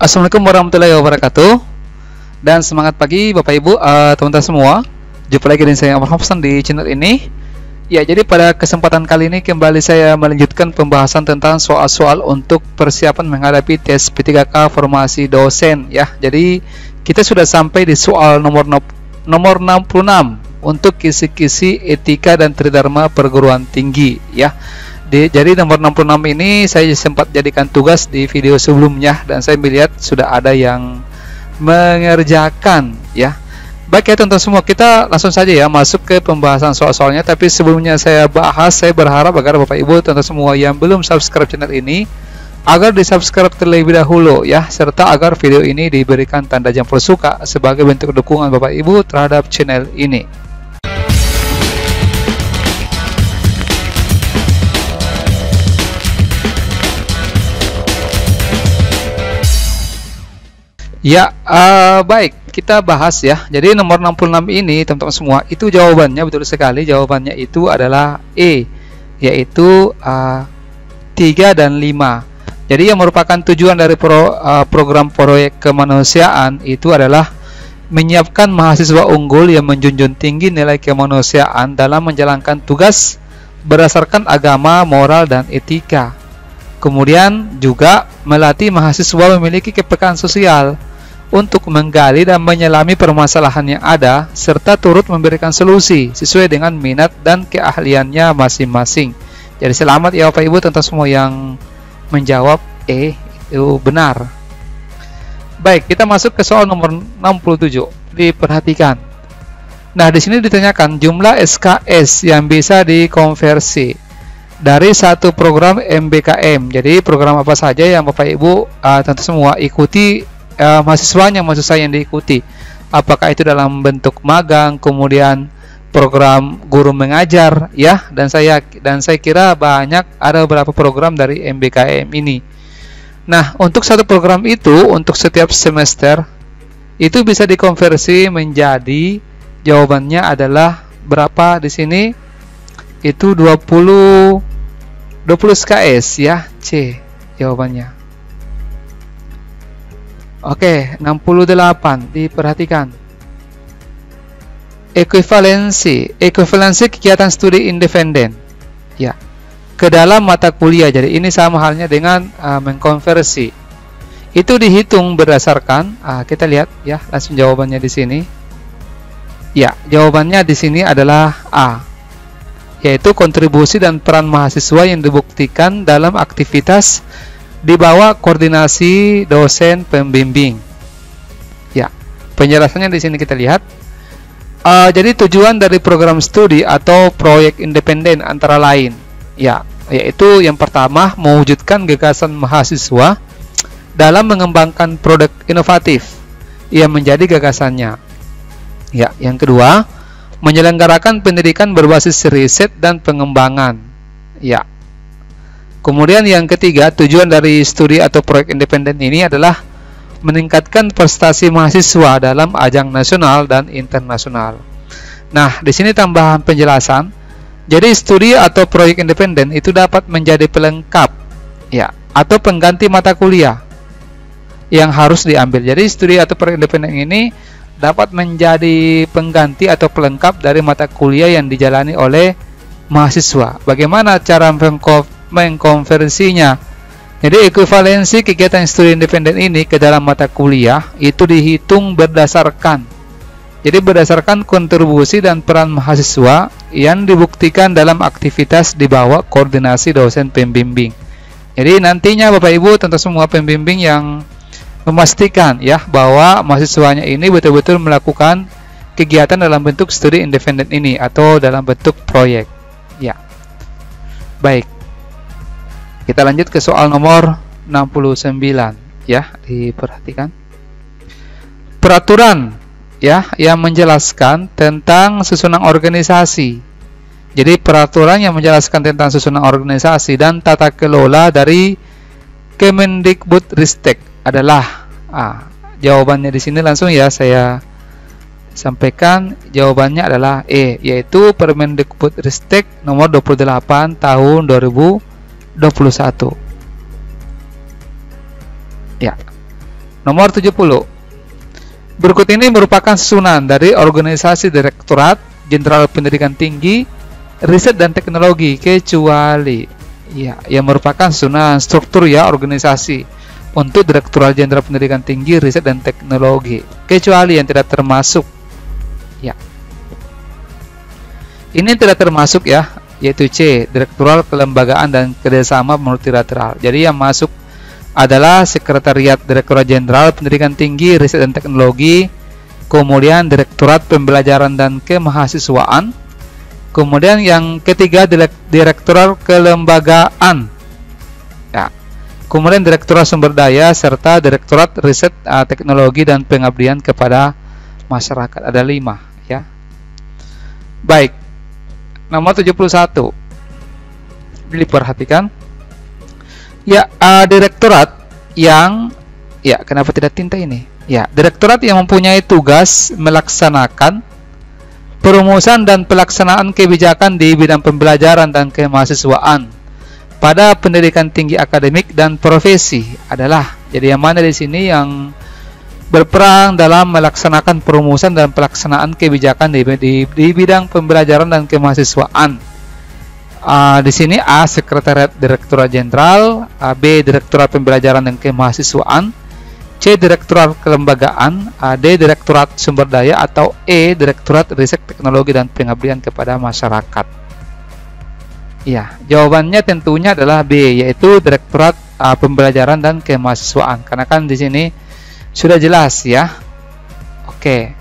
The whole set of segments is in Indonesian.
Assalamualaikum warahmatullahi wabarakatuh. Dan semangat pagi Bapak Ibu, teman-teman semua. Jumpa lagi dengan saya Ahmad Hafsan di channel ini. Ya, jadi pada kesempatan kali ini kembali saya melanjutkan pembahasan tentang soal-soal untuk persiapan menghadapi tes P3K formasi dosen ya. Jadi kita sudah sampai di soal nomor 66 untuk kisi-kisi etika dan tridharma perguruan tinggi ya. Jadi nomor 66 ini saya sempat jadikan tugas di video sebelumnya dan saya melihat sudah ada yang mengerjakan ya. Baik ya teman-teman semua, kita langsung saja ya masuk ke pembahasan soal-soalnya. Tapi sebelumnya saya bahas, saya berharap agar Bapak Ibu teman-teman semua yang belum subscribe channel ini agar di subscribe terlebih dahulu ya, serta agar video ini diberikan tanda jempol suka sebagai bentuk dukungan Bapak Ibu terhadap channel ini. Ya, baik, kita bahas ya. Jadi nomor 66 ini teman-teman semua, itu jawabannya betul sekali. Jawabannya itu adalah E, yaitu 3 dan 5. Jadi yang merupakan tujuan dari program proyek kemanusiaan itu adalah menyiapkan mahasiswa unggul yang menjunjung tinggi nilai kemanusiaan dalam menjalankan tugas berdasarkan agama, moral, dan etika. Kemudian juga melatih mahasiswa memiliki kepekaan sosial untuk menggali dan menyelami permasalahan yang ada serta turut memberikan solusi sesuai dengan minat dan keahliannya masing-masing. Jadi selamat ya Bapak Ibu teman-teman semua yang menjawab E itu benar. Baik, kita masuk ke soal nomor 67. Diperhatikan. Nah, di sini ditanyakan jumlah SKS yang bisa dikonversi dari satu program MBKM. Jadi program apa saja yang Bapak Ibu tentu semua ikuti, mahasiswanya maksud saya yang diikuti. Apakah itu dalam bentuk magang, kemudian program guru mengajar ya, dan saya kira banyak, ada beberapa program dari MBKM ini. Nah, untuk satu program itu untuk setiap semester itu bisa dikonversi menjadi, jawabannya adalah berapa di sini? Itu 20 SKS ya, C jawabannya. Oke, 68 diperhatikan. Ekuivalensi kegiatan studi independen ya ke dalam mata kuliah. Jadi ini sama halnya dengan mengkonversi. Itu dihitung berdasarkan kita lihat ya, langsung jawabannya di sini. Ya, jawabannya di sini adalah A, yaitu kontribusi dan peran mahasiswa yang dibuktikan dalam aktivitas di bawah koordinasi dosen pembimbing. Ya, penjelasannya di sini kita lihat. Jadi tujuan dari program studi atau proyek independen antara lain, ya, yaitu yang pertama mewujudkan gagasan mahasiswa dalam mengembangkan produk inovatif yang menjadi gagasannya. Ya, yang kedua menyelenggarakan pendidikan berbasis riset dan pengembangan. Ya. Kemudian yang ketiga, tujuan dari studi atau proyek independen ini adalah meningkatkan prestasi mahasiswa dalam ajang nasional dan internasional. Nah, di sini tambahan penjelasan. Jadi studi atau proyek independen itu dapat menjadi pelengkap ya, atau pengganti mata kuliah yang harus diambil. Jadi studi atau proyek independen ini dapat menjadi pengganti atau pelengkap dari mata kuliah yang dijalani oleh mahasiswa. Bagaimana cara mengkonversinya? Jadi ekuivalensi kegiatan studi independen ini ke dalam mata kuliah itu dihitung berdasarkan kontribusi dan peran mahasiswa yang dibuktikan dalam aktivitas di bawah koordinasi dosen pembimbing. Jadi nantinya Bapak Ibu tentu semua pembimbing yang memastikan ya bahwa mahasiswanya ini betul-betul melakukan kegiatan dalam bentuk studi independen ini atau dalam bentuk proyek. Ya. Baik. Kita lanjut ke soal nomor 69 ya, diperhatikan. Peraturan ya yang menjelaskan tentang susunan organisasi. Jadi peraturan yang menjelaskan tentang susunan organisasi dan tata kelola dari Kemendikbudristek adalah jawabannya di sini langsung ya saya sampaikan. Jawabannya adalah E, yaitu Permendikbudristek nomor 28 tahun 2021. Ya. Nomor 70. Berikut ini merupakan susunan dari organisasi Direktorat Jenderal Pendidikan Tinggi, Riset dan Teknologi, kecuali ya, yang merupakan susunan struktur ya organisasi untuk Direktorat Jenderal Pendidikan Tinggi, Riset dan Teknologi, kecuali yang tidak termasuk. Ya. Ini tidak termasuk ya, yaitu C, Direktorat Kelembagaan dan Kerjasama Multilateral. Jadi yang masuk adalah Sekretariat Direktorat Jenderal Pendidikan Tinggi, Riset dan Teknologi, kemudian Direktorat Pembelajaran dan Kemahasiswaan, kemudian yang ketiga Direktorat Kelembagaan, ya, kemudian Direktorat Sumber Daya, serta Direktorat Riset, Teknologi dan Pengabdian kepada Masyarakat. Ada 5 ya. Baik, nomor 71 diperhatikan. Ya, direktorat yang ya, kenapa tidak tinta ini? Ya, direktorat yang mempunyai tugas melaksanakan perumusan dan pelaksanaan kebijakan di bidang pembelajaran dan kemahasiswaan pada pendidikan tinggi akademik dan profesi adalah. Jadi yang mana di sini yang berperan dalam melaksanakan perumusan dan pelaksanaan kebijakan di bidang pembelajaran dan kemahasiswaan. Di sini A, Sekretariat Direktorat Jenderal, B, Direktorat Pembelajaran dan Kemahasiswaan, C, Direktorat Kelembagaan, D, Direktorat Sumber Daya, atau E, Direktorat Riset Teknologi dan Pengabdian kepada Masyarakat. Ya, jawabannya tentunya adalah B, yaitu Direktorat Pembelajaran dan Kemahasiswaan. Karena kan di sini sudah jelas ya. Oke.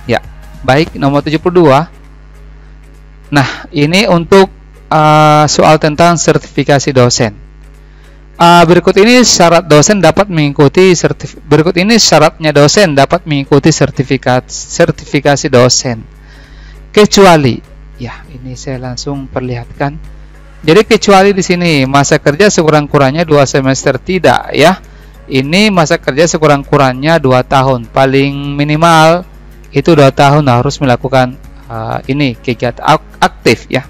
Ya, baik, nomor 72. Nah, ini untuk soal tentang sertifikasi dosen. Berikut ini syaratnya dosen dapat mengikuti sertifikasi dosen. Kecuali, ya, ini saya langsung perlihatkan. Jadi kecuali di sini masa kerja sekurang-kurangnya 2 semester tidak ya. Ini masa kerja sekurang-kurangnya 2 tahun. Paling minimal itu 2 tahun harus melakukan ini kegiatan aktif ya.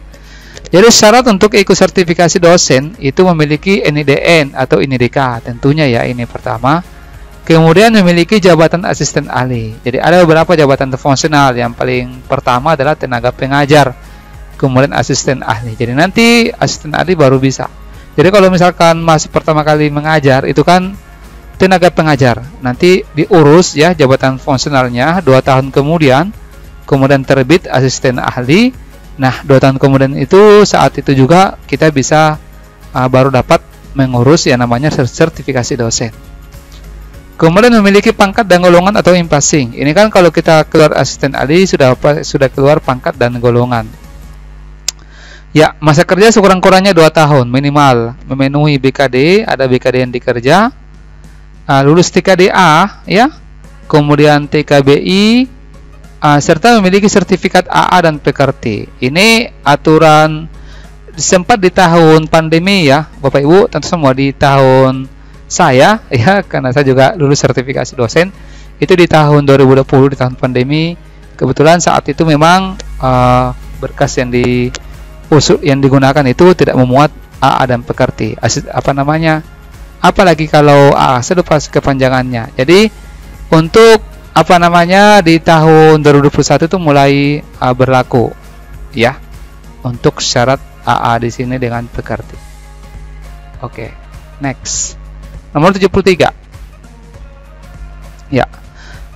Jadi syarat untuk ikut sertifikasi dosen itu memiliki NIDN atau NIDK tentunya ya, ini pertama. Kemudian memiliki jabatan asisten ahli. Jadi ada beberapa jabatan fungsional. Yang paling pertama adalah tenaga pengajar, kemudian asisten ahli. Jadi nanti asisten ahli baru bisa. Jadi kalau misalkan masih pertama kali mengajar itu kan tenaga pengajar, nanti diurus ya jabatan fungsionalnya 2 tahun kemudian terbit asisten ahli. Nah, 2 tahun kemudian itu saat itu juga kita bisa baru dapat mengurus yang namanya sertifikasi dosen. Kemudian memiliki pangkat dan golongan atau impasing. Ini kan kalau kita keluar asisten ahli sudah keluar pangkat dan golongan. Ya, masa kerja sekurang-kurangnya 2 tahun minimal, memenuhi BKD, ada BKD yang dikerja, lulus TKDA ya, kemudian TKBI, serta memiliki sertifikat AA dan PKRT. Ini aturan sempat di tahun pandemi ya, Bapak Ibu, tentu semua di tahun saya ya, karena saya juga lulus sertifikasi dosen itu di tahun 2020 di tahun pandemi. Kebetulan saat itu memang berkas yang digunakan itu tidak memuat AA dan PKRT. Apalagi kalau AA, saya lupa kepanjangannya. Jadi untuk di tahun 2021 itu mulai berlaku ya untuk syarat AA di sini dengan PKRT. Oke, next. Nomor 73. Ya.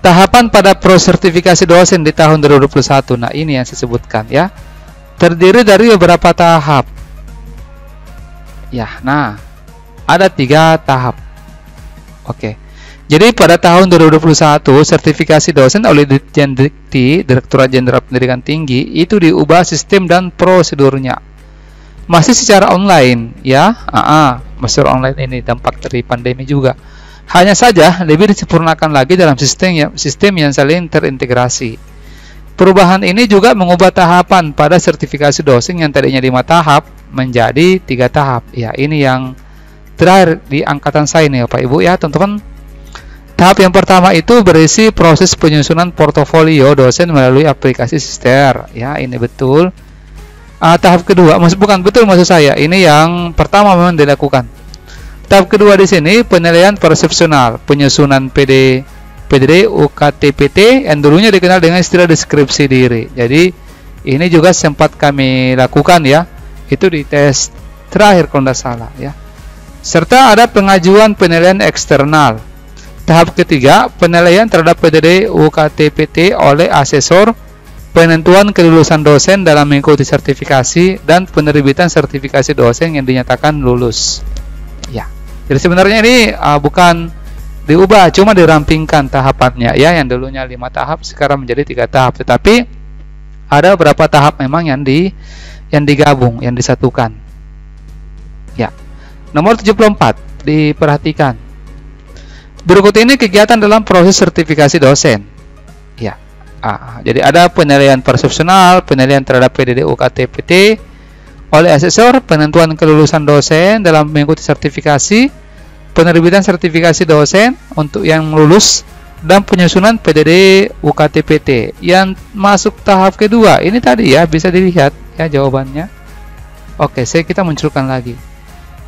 Tahapan pada prosertifikasi dosen di tahun 2021. Nah, ini yang saya sebutkan ya. Terdiri dari beberapa tahap. Ya, nah, ada 3 tahap. Oke. Jadi pada tahun 2021 sertifikasi dosen oleh Ditjendikti, Direktorat Jenderal Pendidikan Tinggi, itu diubah sistem dan prosedurnya. Masih secara online ya. Masih online ini dampak dari pandemi juga. Hanya saja lebih disempurnakan lagi dalam sistem yang saling terintegrasi. Perubahan ini juga mengubah tahapan pada sertifikasi dosen yang tadinya 5 tahap menjadi 3 tahap. Ya, ini yang terakhir di angkatan saya nih Bapak Ibu ya, teman-teman. Tahap yang pertama itu berisi proses penyusunan portofolio dosen melalui aplikasi Sister. Ya, ini betul. Tahap kedua, maksud saya, ini yang pertama memang dilakukan. Tahap kedua di sini penilaian persepsional, penyusunan PDD UKTPT yang dulunya dikenal dengan istilah deskripsi diri. Jadi ini juga sempat kami lakukan ya, itu di tes terakhir kalau tidak salah ya. Serta ada pengajuan penilaian eksternal. Tahap ketiga, penilaian terhadap PDD UKTPT oleh asesor, penentuan kelulusan dosen dalam mengikuti sertifikasi, dan penerbitan sertifikasi dosen yang dinyatakan lulus. Ya, jadi sebenarnya ini bukan diubah, cuma dirampingkan tahapannya ya, yang dulunya 5 tahap sekarang menjadi 3 tahap. Tetapi ada beberapa tahap memang yang digabung, yang disatukan. Ya. Nomor 74, diperhatikan. Berikut ini kegiatan dalam proses sertifikasi dosen. Ya. Jadi ada penilaian persepsional, penilaian terhadap PDD UKTPT oleh asesor, penentuan kelulusan dosen dalam mengikuti sertifikasi, penerbitan sertifikasi dosen untuk yang lulus, dan penyusunan PDD UKTPT. Yang masuk tahap kedua ini tadi ya, bisa dilihat ya jawabannya. Oke, kita munculkan lagi.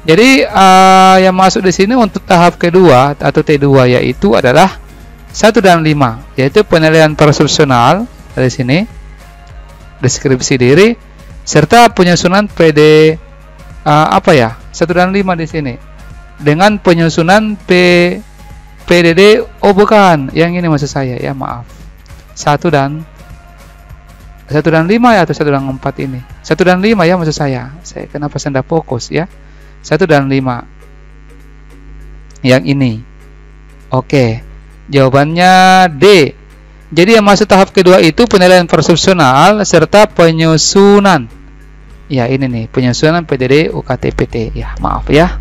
Jadi yang masuk di sini untuk tahap kedua atau T2 yaitu adalah 1 dan 5, yaitu penilaian persepsional dari sini, deskripsi diri, serta penyusunan PD 1 dan 5 di sini. Dengan penyusunan PDD, bukan, yang ini maksud saya ya, maaf. 1 dan 5 ya, atau 1 dan 4 ini. 1 dan 5 ya maksud saya. Saya kenapa saya tidak fokus ya? 1 dan 5 yang ini. Oke, jawabannya D. Jadi yang masuk tahap kedua itu penilaian persepsional serta penyusunan. Ya ini nih, penyusunan PDD UKTPT. Ya maaf ya.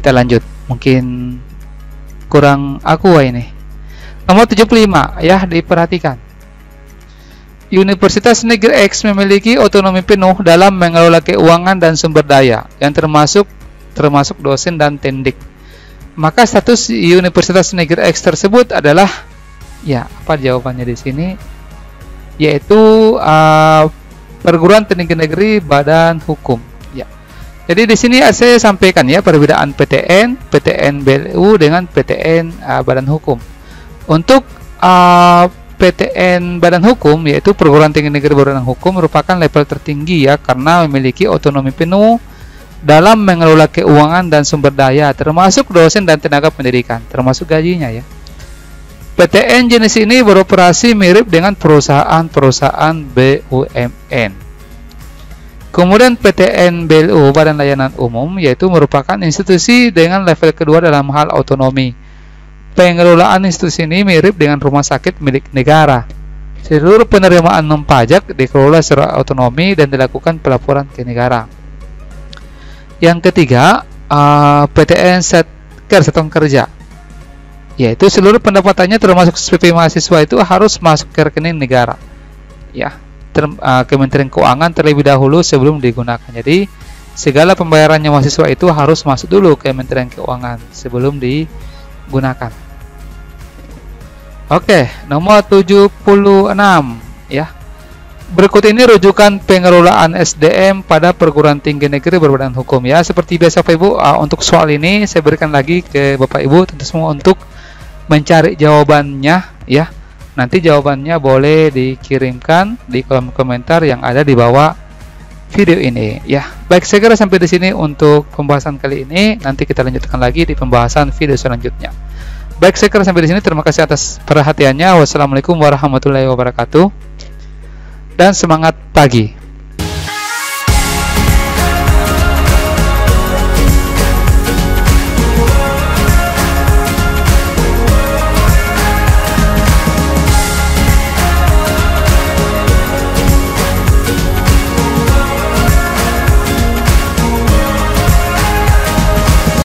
Kita lanjut. Mungkin kurang aqua ini. Nomor 75 ya, diperhatikan. Universitas Negeri X memiliki otonomi penuh dalam mengelola keuangan dan sumber daya, yang termasuk dosen dan tendik. Maka status Universitas Negeri X tersebut adalah, ya apa jawabannya di sini? Yaitu perguruan tinggi negeri badan hukum. Ya. Jadi di sini saya sampaikan ya perbedaan PTN BLU dengan PTN badan hukum. Untuk PTN badan hukum, yaitu perguruan tinggi negeri badan hukum, merupakan level tertinggi ya, karena memiliki otonomi penuh dalam mengelola keuangan dan sumber daya, termasuk dosen dan tenaga pendidikan, termasuk gajinya ya. PTN jenis ini beroperasi mirip dengan perusahaan-perusahaan BUMN. Kemudian PTN BLU, Badan Layanan Umum, yaitu merupakan institusi dengan level kedua dalam hal otonomi. Pengelolaan institusi ini mirip dengan rumah sakit milik negara. Seluruh penerimaan non-pajak dikelola secara otonomi dan dilakukan pelaporan ke negara. Yang ketiga, PTN Satuan Kerja, yaitu seluruh pendapatannya termasuk SPP mahasiswa itu harus masuk ke rekening negara. Ya, Kementerian Keuangan terlebih dahulu sebelum digunakan. Jadi segala pembayarannya mahasiswa itu harus masuk dulu ke Kementerian Keuangan sebelum digunakan. Oke, nomor 76 ya. Berikut ini rujukan pengelolaan SDM pada perguruan tinggi negeri berbadan hukum ya. Seperti biasa Bapak Ibu, untuk soal ini saya berikan lagi ke Bapak Ibu tentu semua untuk mencari jawabannya ya. Nanti jawabannya boleh dikirimkan di kolom komentar yang ada di bawah video ini ya. Baik, saya kira sampai di sini untuk pembahasan kali ini. Nanti kita lanjutkan lagi di pembahasan video selanjutnya. Baik, saya kira sampai di sini. Terima kasih atas perhatiannya. Wassalamualaikum warahmatullahi wabarakatuh. Dan semangat pagi.